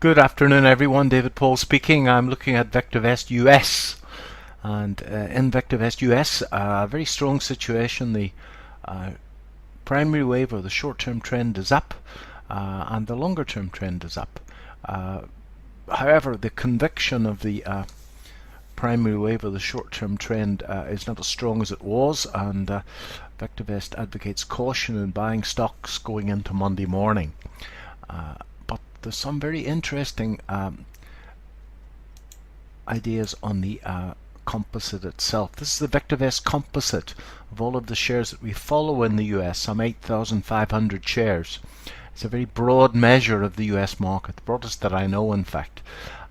Good afternoon, everyone. David Paul speaking. I'm looking at VectorVest US, and in VectorVest US, a very strong situation. The primary wave or the short-term trend is up, and the longer-term trend is up. However, the conviction of the primary wave or the short-term trend is not as strong as it was, and VectorVest advocates caution in buying stocks going into Monday morning. But there's some very interesting ideas on the composite itself. This is the VectorVest composite of all of the shares that we follow in the US, some 8,500 shares. It's a very broad measure of the US market, the broadest that I know, in fact.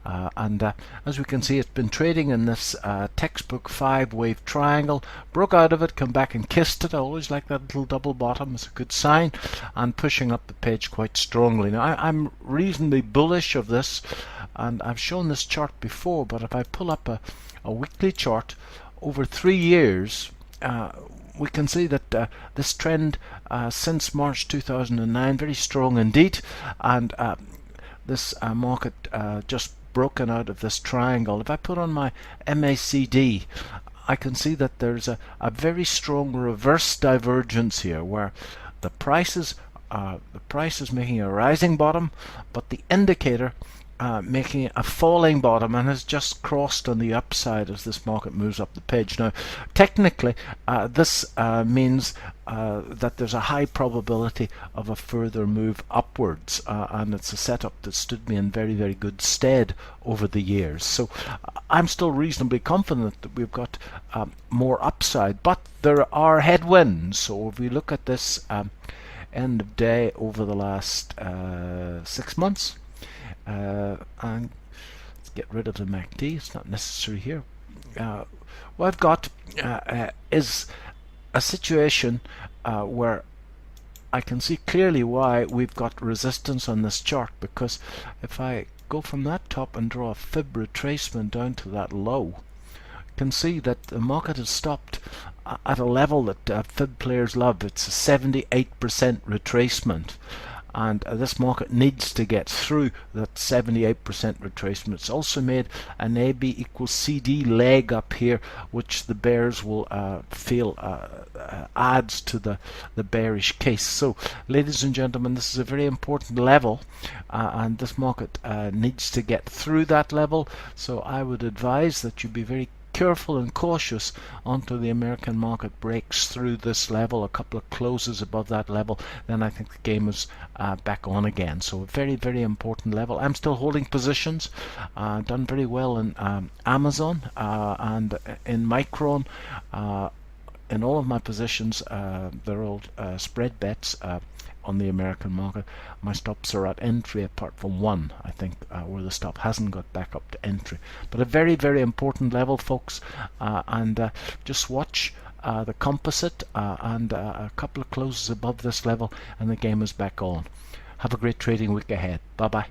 As we can see, it's been trading in this textbook 5-wave triangle, broke out of it, come back and kissed it. I always like that little double bottom, it's a good sign, and pushing up the page quite strongly. Now I'm reasonably bullish of this, and I've shown this chart before, but if I pull up a weekly chart over 3 years, we can see that this trend since March 2009, very strong indeed, and this market just broken out of this triangle. If I put on my MACD, I can see that there's a very strong reverse divergence here, where the price is making a rising bottom, but the indicator making a falling bottom, and has just crossed on the upside as this market moves up the page. Now, technically, this means that there's a high probability of a further move upwards, and it's a setup that stood me in very, very good stead over the years. So I'm still reasonably confident that we've got more upside, but there are headwinds. So if we look at this end of day over the last 6 months, and let's get rid of the MACD, it's not necessary here. What I've got is a situation where I can see clearly why we've got resistance on this chart, because if I go from that top and draw a fib retracement down to that low, you can see that the market has stopped at a level that fib players love. It's a 78% retracement. And this market needs to get through that 78% retracement. It's also made an AB equals CD leg up here, which the bears will feel adds to the bearish case. So, ladies and gentlemen, this is a very important level, and this market needs to get through that level. So I would advise that you be very careful and cautious until the American market breaks through this level, a couple of closes above that level. Then I think the game is back on again. So a very, very important level. I'm still holding positions, done very well in Amazon and in Micron. In all of my positions, they're all spread bets on the American market. My stops are at entry, apart from one, I think, where the stop hasn't got back up to entry. But a very, very important level, folks, and just watch the composite and a couple of closes above this level, and the game is back on. Have a great trading week ahead. Bye bye.